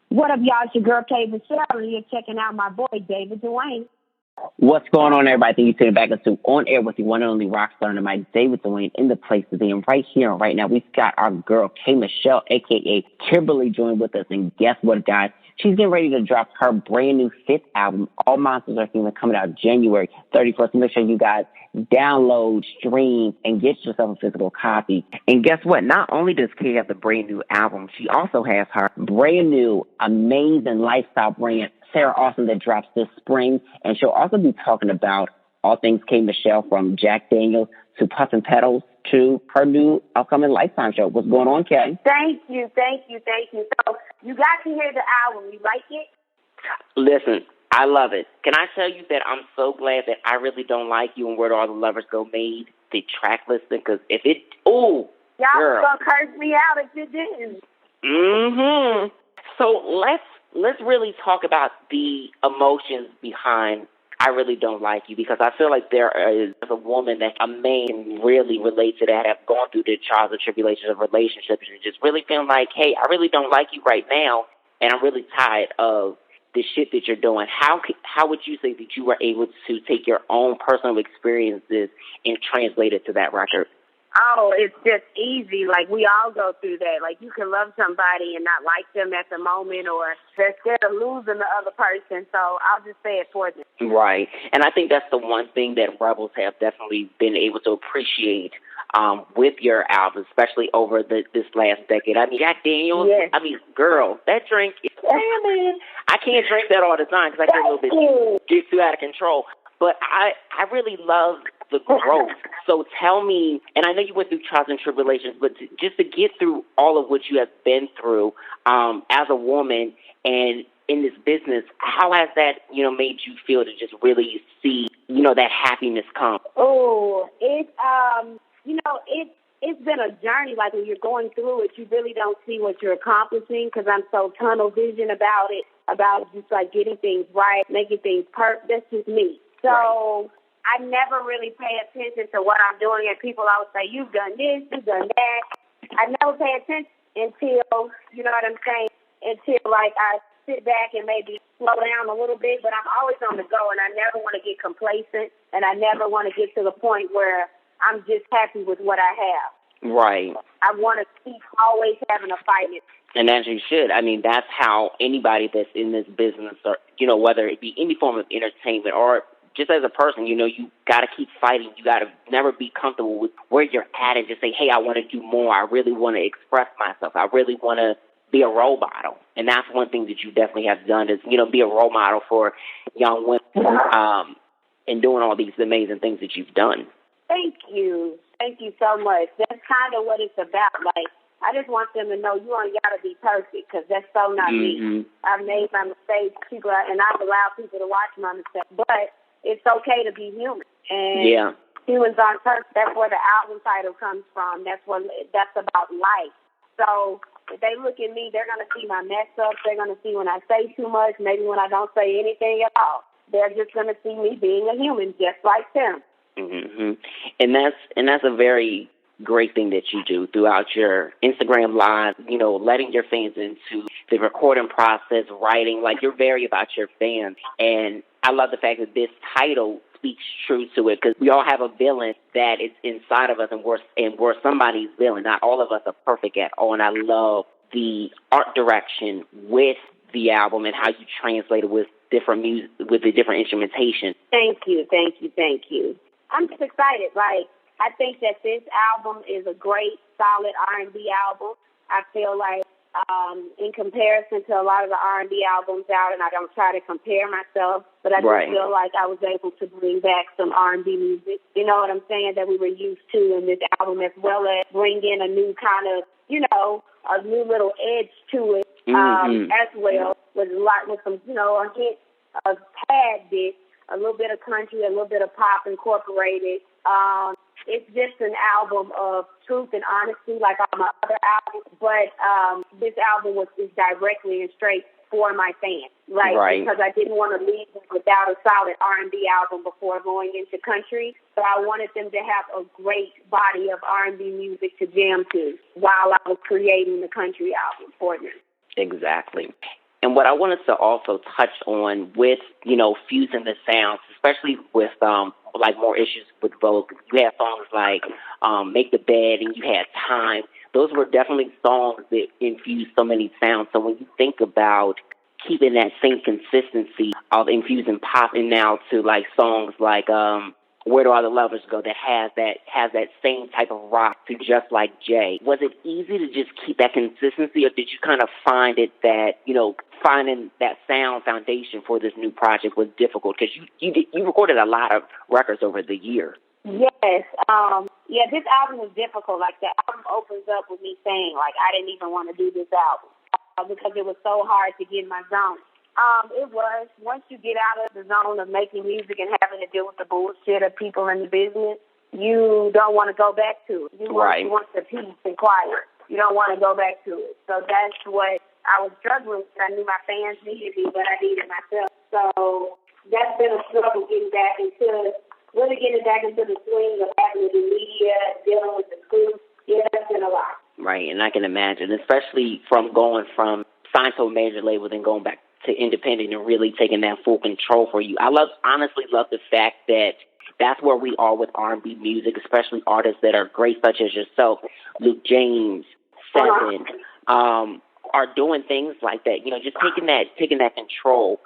What up, y'all? It's your girl, Kay Michelle, and you're checking out my boy, David Duane. What's going on, everybody? Thank you for tuning back into On Air with the one and only rock star and my David Duane in the place today. And right here and right now, we've got our girl, Kay Michelle, a.k.a. Kimberly, joined with us. And guess what, guys? She's getting ready to drop her brand new 5th album, All Monsters Are Human, coming out January 31st. Make sure you guys download, stream, and get yourself a physical copy. And guess what? Not only does Kay have the brand new album, she also has her brand new, amazing lifestyle brand, Sarah Austin, that drops this spring. And she'll also be talking about all things Kay Michelle, from Jack Daniels to Puff and Petals to her new upcoming Lifetime show. What's going on, Kay? Thank you. So you got to hear the album. You like it? Listen, I love it. Can I tell you that I'm so glad that I Really Don't Like You and Where Do All the Lovers Go made the track listing? Because if it, y'all girl, was gonna curse me out if you didn't. So let's really talk about the emotions behind I Really Don't Like You, because I feel like there is a woman that a man can really relate to that, have gone through the trials and tribulations of relationships and just really feeling like, hey, I really don't like you right now, and I'm really tired of the shit that you're doing. How would you say that you were able to take your own personal experiences and translate it to that record? Oh, it's just easy. Like, we all go through that. Like, you can love somebody and not like them at the moment, or they're scared of losing the other person. So I'll just say it for them. Right. And I think that's the one thing that Rebels have definitely been able to appreciate with your album, especially over this last decade. I mean, Jack Daniels, yes. I mean, girl, that drink is slamming. I can't drink that all the time because I get a little bit get too out of control. But I really love the growth. So tell me, and I know you went through trials and tribulations, but just to get through all of what you have been through as a woman and in this business, how has that, made you feel to just really see, that happiness come? Oh, it's been a journey. Like, when you're going through it, you really don't see what you're accomplishing, because I'm so tunnel vision about it, about just like getting things right, making things perfect. That's just me. So right. I never really pay attention to what I'm doing, and people always say, you've done this, you've done that. I never pay attention until, you know what I'm saying, until like I sit back and maybe slow down a little bit, but I'm always on the go, and I never want to get complacent, and I never want to get to the point where I'm just happy with what I have. Right. I want to keep always having a fight. And as you should. I mean, that's how anybody that's in this business, or, whether it be any form of entertainment or just as a person, you got to keep fighting. You got to never be comfortable with where you're at and just say, hey, I want to do more. I really want to express myself. I really want to be a role model. And that's one thing that you definitely have done is, be a role model for young women and doing all these amazing things that you've done. Thank you. Thank you so much. That's kind of what it's about. Like, I just want them to know you ain't got to be perfect, because that's so not me. I've made my mistakes, and I've allowed people to watch my mistakes. But it's okay to be human. And humans aren't perfect. That's where the album title comes from. That's about life. So if they look at me, they're going to see my mess ups. They're going to see when I say too much, maybe when I don't say anything at all. They're just going to see me being a human just like them. Mm-hmm. And that's a very great thing that you do throughout your Instagram live, letting your fans into the recording process, writing, like you're very about your fans. And I love the fact that this title speaks true to it, because we all have a villain that is inside of us, and we're somebody's villain. Not all of us are perfect at all. And I love the art direction with the album and how you translate it with different music, with the different instrumentation. Thank you. I'm just excited. Like, I think that this album is a great, solid R&B album. I feel like in comparison to a lot of the R&B albums out, and I don't try to compare myself, but I just feel like I was able to bring back some R&B music, you know what I'm saying, that we were used to in this album, as well as bring in a new kind of, a new little edge to it as well, with some, a hit, a tad bit, a little bit of country, a little bit of pop incorporated. It's just an album of truth and honesty, like all my other albums. But this album is directly and straight for my fans, because I didn't want to leave them without a solid R&B album before going into country. So I wanted them to have a great body of R&B music to jam to while I was creating the country album for them. Exactly. And what I wanted to also touch on with, fusing the sounds, especially with like more issues with Vogue, you had songs like Make the Bed and you had Time. Those were definitely songs that infused so many sounds. So when you think about keeping that same consistency of infusing pop and now to like songs like Where Do All the Lovers Go that has that same type of rock to Just Like Jay. Was it easy to just keep that consistency, or did you kind of find it that, finding that sound foundation for this new project was difficult? Because you recorded a lot of records over the years. Yes. This album was difficult. Like, the album opens up with me saying, like, I didn't even want to do this album because it was so hard to get in my zone. It was. Once you get out of the zone of making music and having to deal with the bullshit of people in the business, you don't want to go back to it. You want the peace and quiet. You don't want to go back to it. So that's what I was struggling with. I knew my fans needed me, but I needed myself. So that's been a struggle getting back into the swing of having to do media, dealing with the crew. Yeah, that's been a lot. Right, and I can imagine, especially from going from signed to a major label and going back to independent and really taking that full control for you. I honestly love the fact that that's where we are with R&B music, especially artists that are great, such as yourself, Luke James, Seven, are doing things like that. Just taking that control.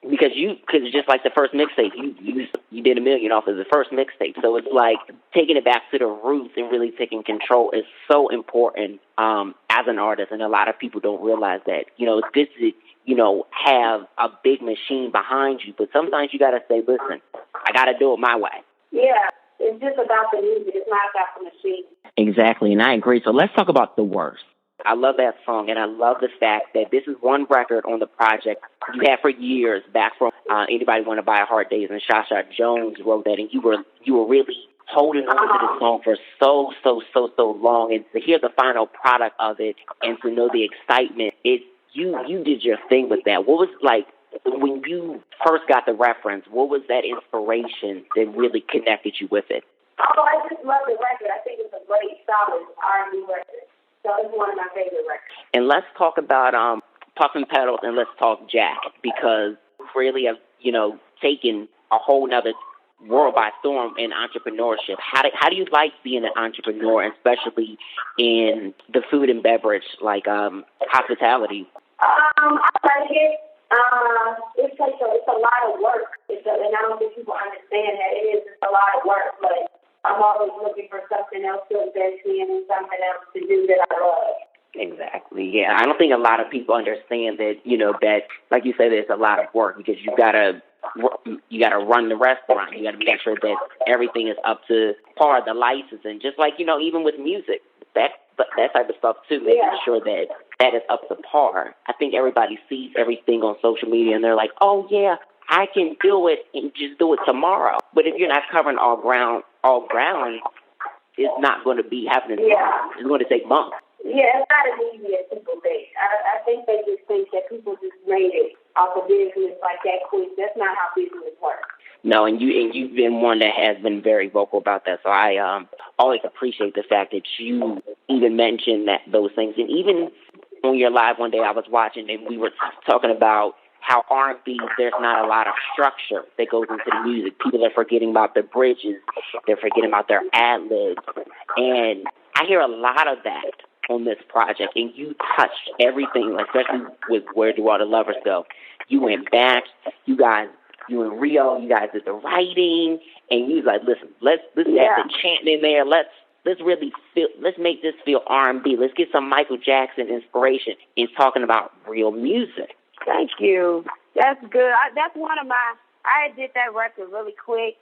Because just like the first mixtape, you did $1 million off of the first mixtape. So it's like taking it back to the roots and really taking control is so important as an artist, and a lot of people don't realize that. It's good to have a big machine behind you, but sometimes you got to say, listen, I got to do it my way. Yeah, it's just about the music. It's not about the machine. Exactly, and I agree. So let's talk about The Worst. I love that song, and I love the fact that this is one record on the project you had for years, back from Anybody Want to Buy a Hard Days, and Shasha Jones wrote that, and you were really holding on to this song for so long, and to hear the final product of it and to know the excitement, you did your thing with that. What was like when you first got the reference? What was that inspiration that really connected you with it? Oh, I just love the record. I think it's a great, solid R&B record. So it's one of my favorite records. And let's talk about Puffin' Petals and let's talk Jack, because really have taken a whole nother world by storm in entrepreneurship. How do you like being an entrepreneur, especially in the food and beverage, like hospitality? I like it. It's a lot of work. And I don't think people understand that it is just a lot of work, but I'm always looking for something else to invest in and something else to do that I love. Exactly. Yeah, I don't think a lot of people understand that. That, like you said, it's a lot of work because you gotta run the restaurant. You gotta make sure that everything is up to par, the licensing. Just like even with music, that type of stuff too. Making sure that is up to par. I think everybody sees everything on social media and they're like, oh yeah, I can do it and just do it tomorrow. But if you're not covering all ground, it's not going to be happening tomorrow. It's going to take months. Yeah, it's not as easy as people think. I think they just think that people just made it off of business like that quick. That's not how business works. No, and you've been one that has been very vocal about that. So I always appreciate the fact that you even mentioned those things. And even on your live one day, I was watching and we were talking about how R&B, there's not a lot of structure that goes into the music. People are forgetting about their bridges. They're forgetting about their ad-libs. And I hear a lot of that on this project. And you touched everything, especially with Where Do All the Lovers Go. You went back. You and Rio, you guys did the writing. And you was like, listen, let's add the chant in there. Let's make this feel R&B. Let's get some Michael Jackson inspiration in talking about real music. Thank you. That's good. I did that record really quick,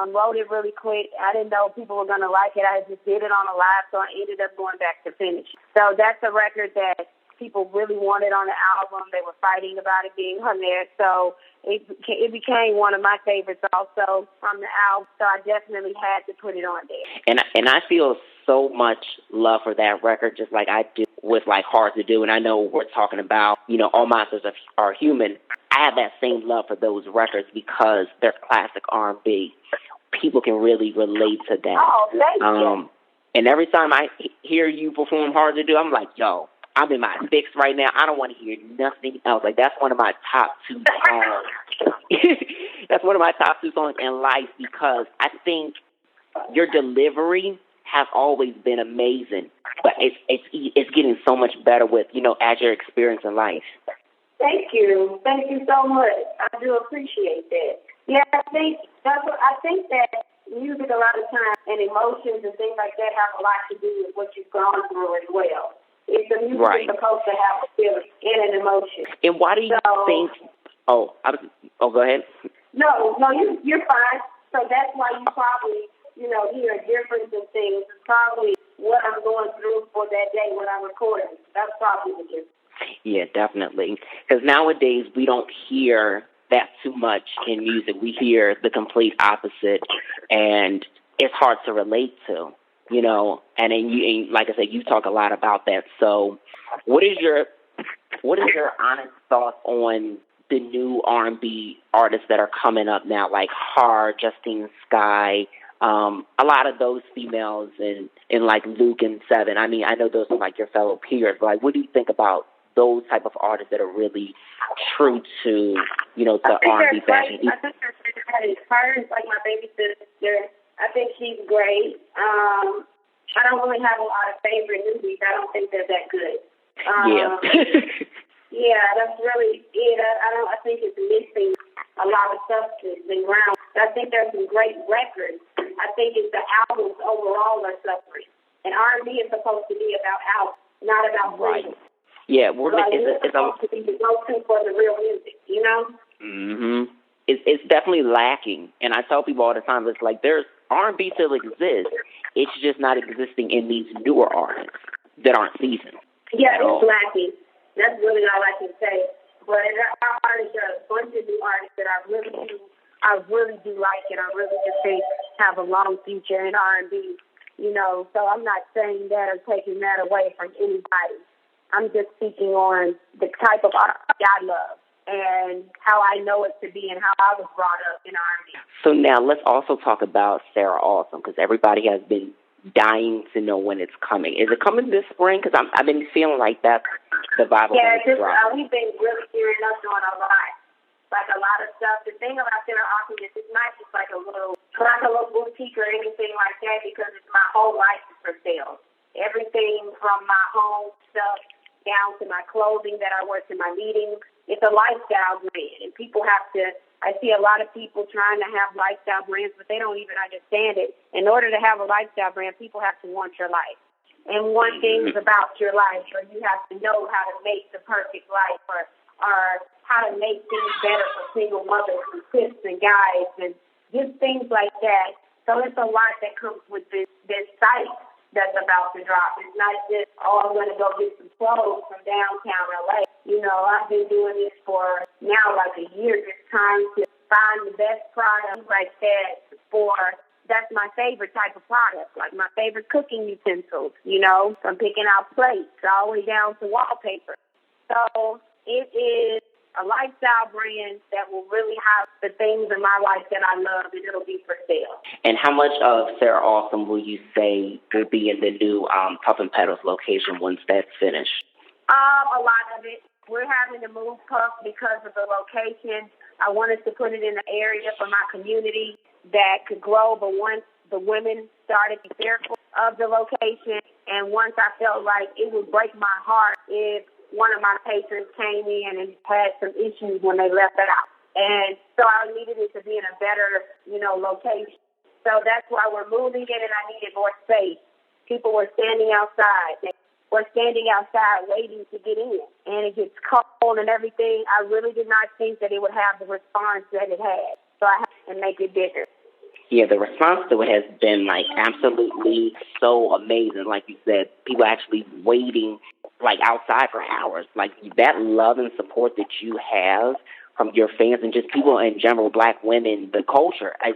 wrote it really quick. I didn't know people were going to like it. I just did it on a live, so I ended up going back to finish. So that's a record that people really wanted on the album. They were fighting about it being on there. So it became one of my favorites also from the album. So I definitely had to put it on there. And I feel so much love for that record, just like I do with like Hard to Do. And I know we're talking about, All Monsters Are Human. I have that same love for those records because they're classic R&B. People can really relate to that. Oh, thank you. And every time I hear you perform Hard to Do, I'm like, yo, I'm in my fix right now. I don't want to hear nothing else. Like, that's one of my top 2 songs. That's one of my top 2 songs in life because I think your delivery has always been amazing, but it's getting so much better with, as your experience in life. Thank you so much. I do appreciate that. Yeah, I think that music a lot of times and emotions and things like that have a lot to do with what you've gone through as well. It's the music is supposed to have a feeling and an emotion. And why do you think? Go ahead. No, you're fine. So that's why you probably, hear a difference in things. It's probably what I'm going through for that day when I'm recording. That's probably the difference. Yeah, definitely. Because nowadays we don't hear that too much in music. We hear the complete opposite, and it's hard to relate to, And then like I said, you talk a lot about that. So, what is your honest thoughts on the new R&B artists that are coming up now, like Har, Justine Skye, a lot of those females, and like Luke and Seven? I mean, I know those are like your fellow peers, but like, what do you think about those type of artists that are really true to, to R&B fashion? I think that inspires, like my baby sister. I think she's great. I don't really have a lot of favorite newbies. I don't think they're that good. Yeah, that's really it. I think it's missing a lot of substance and ground. I think there's some great records. I think it's the albums overall are suffering. And R&B is supposed to be about albums, not about singles. Yeah, it's supposed to be the go-to for the real music, Mhm. It's definitely lacking, and I tell people all the time, it's like there's R&B still exists. It's just not existing in these newer artists that aren't seasoned. Yeah, it's lacking. That's really all I can say. But our artists are a bunch of new artists that I really do like, and I really just think have a long future in R&B. So I'm not saying that or taking that away from anybody. I'm just speaking on the type of art I love and how I know it to be and how I was brought up in R&B. So now let's also talk about Sarah Awesome, because everybody has been dying to know when it's coming. Is it coming this spring? Because I've been feeling like that's the vibe. Yeah, we've been really gearing up doing a lot. Like a lot of stuff. The thing about Sarah Awesome is it's not just like a little boutique or anything like that, because it's my whole life is for sale. Everything from my home stuff down to my clothing that I wear to my meetings. It's a lifestyle brand, and I see a lot of people trying to have lifestyle brands, but they don't even understand it. In order to have a lifestyle brand, people have to want your life and want things about your life, or you have to know how to make the perfect life, or how to make things better for single mothers and kids and guys and just things like that. So it's a lot that comes with this site that's about to drop. It's not just, I'm going to go get some clothes from downtown LA. I've been doing this for now like a year, just trying to find the best product like that that's my favorite type of product, like my favorite cooking utensils, from picking out plates all the way down to wallpaper. So it is a lifestyle brand that will really have the things in my life that I love, and it'll be for sale. And how much of Sarah Awesome will you say will be in the new Puff and Petals location once that's finished? A lot of it. We're having to move Puff because of the location. I wanted to put it in an area for my community that could grow, but once the women started to be fearful of the location, and once I felt like it would break my heart if one of my patrons came in and had some issues when they left it out. And so I needed it to be in a better, location. So that's why we're moving it, and I needed more space. People were standing outside. They were standing outside waiting to get in. And it gets cold and everything. I really did not think that it would have the response that it had. So I had to make it bigger. Yeah, the response to it has been, absolutely so amazing. Like you said, people actually waiting, outside for hours. That love and support that you have from your fans and just people in general, Black women, the culture, has,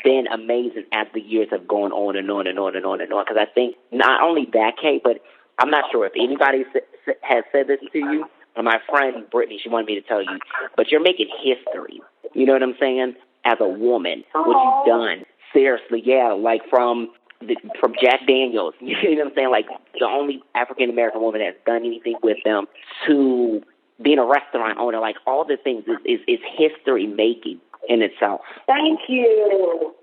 been amazing as the years have gone on and on and on and on and on. Because I think not only that, Kate, but I'm not sure if anybody has said this to you. My friend Brittany, she wanted me to tell you, but you're making history. You know what I'm saying? As a woman, what you've done. Seriously, yeah, from from Jack Daniels, you know what I'm saying? Like the only African American woman that's done anything with them, to being a restaurant owner, like all the things is history making in itself. Thank you.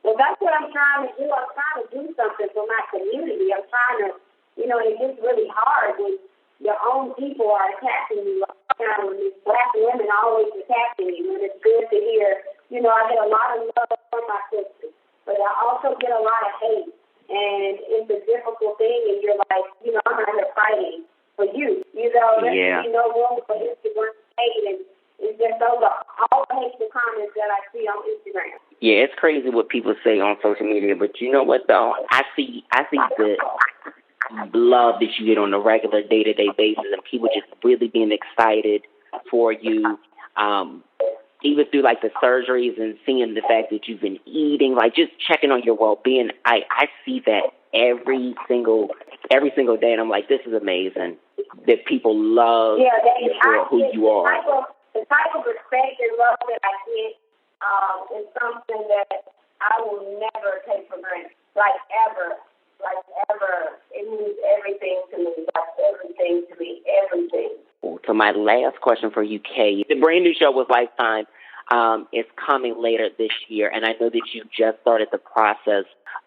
Well, that's what I'm trying to do. I'm trying to do something for my community. I'm trying to, it gets really hard when your own people are attacking you. When these black women are always attacking you, and it's good to hear. I get a lot of love from my sisters, but I also get a lot of hate, and it's a difficult thing. And you're like, I'm out here fighting for you. There's no room for Instagram hate, and it's just those are all the hateful comments that I see on Instagram. Yeah, it's crazy what people say on social media, but you know what though? I see the love that you get on a regular day-to-day basis, and people just really being excited for you, even through like the surgeries and seeing the fact that you've been eating, like just checking on your well-being. I see that every single day, and I'm like, this is amazing that people love you for who you are. The type of respect and love that I get is something that I will never take for granted, like ever. It means everything to me, everything. So my last question for you, Kay. The brand new show with Lifetime is coming later this year, and I know that you just started the process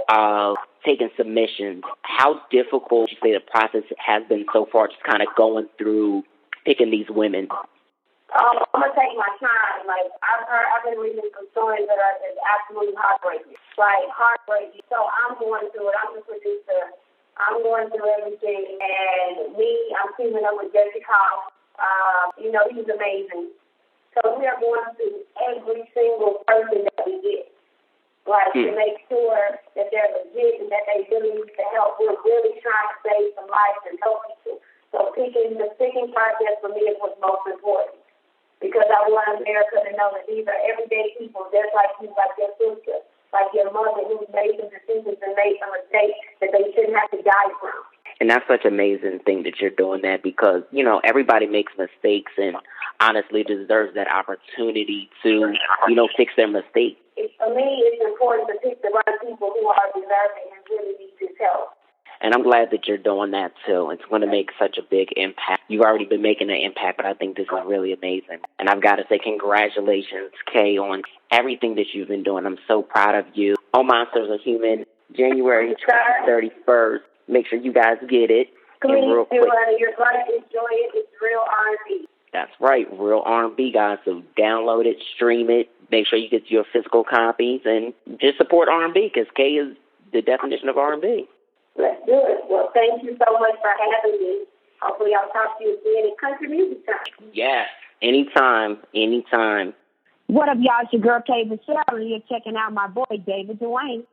of taking submissions. How difficult would you say the process has been so far, just kind of going through picking these women? I'm gonna take my time. Like I've been reading some stories that are just absolutely heartbreaking. So I'm going through it. I'm the producer. I'm going through everything, and I'm teaming up with Jesse Cobb. He's amazing. So we are going through every single person that we get, to make sure that they're legit and that they really need the help. We're really trying to save some lives and help people. So the picking process for me is what's most important. Because I want America to know that these are everyday people, just like you, like your sister, like your mother, who's made some decisions and made some mistakes that they shouldn't have to die from. And that's such an amazing thing that you're doing that, because, everybody makes mistakes and honestly deserves that opportunity to, fix their mistakes. For me, it's important to pick the right people who are deserving and really need this help. And I'm glad that you're doing that, too. It's going to make such a big impact. You've already been making an impact, but I think this is really amazing. And I've got to say congratulations, Kay, on everything that you've been doing. I'm so proud of you. All Monsters Are Human, January 31st. Make sure you guys get it. Please do, you're going to enjoy it. It's real R&B. That's right, real R&B, guys. So download it, stream it. Make sure you get your physical copies, and just support R&B, because Kay is the definition of R&B. Let's do it. Well, thank you so much for having me. Hopefully I'll talk to you again at Country Music Time. Yes, anytime. What up, y'all? It's your girl, Kay Michelle, and you're checking out my boy, Duane.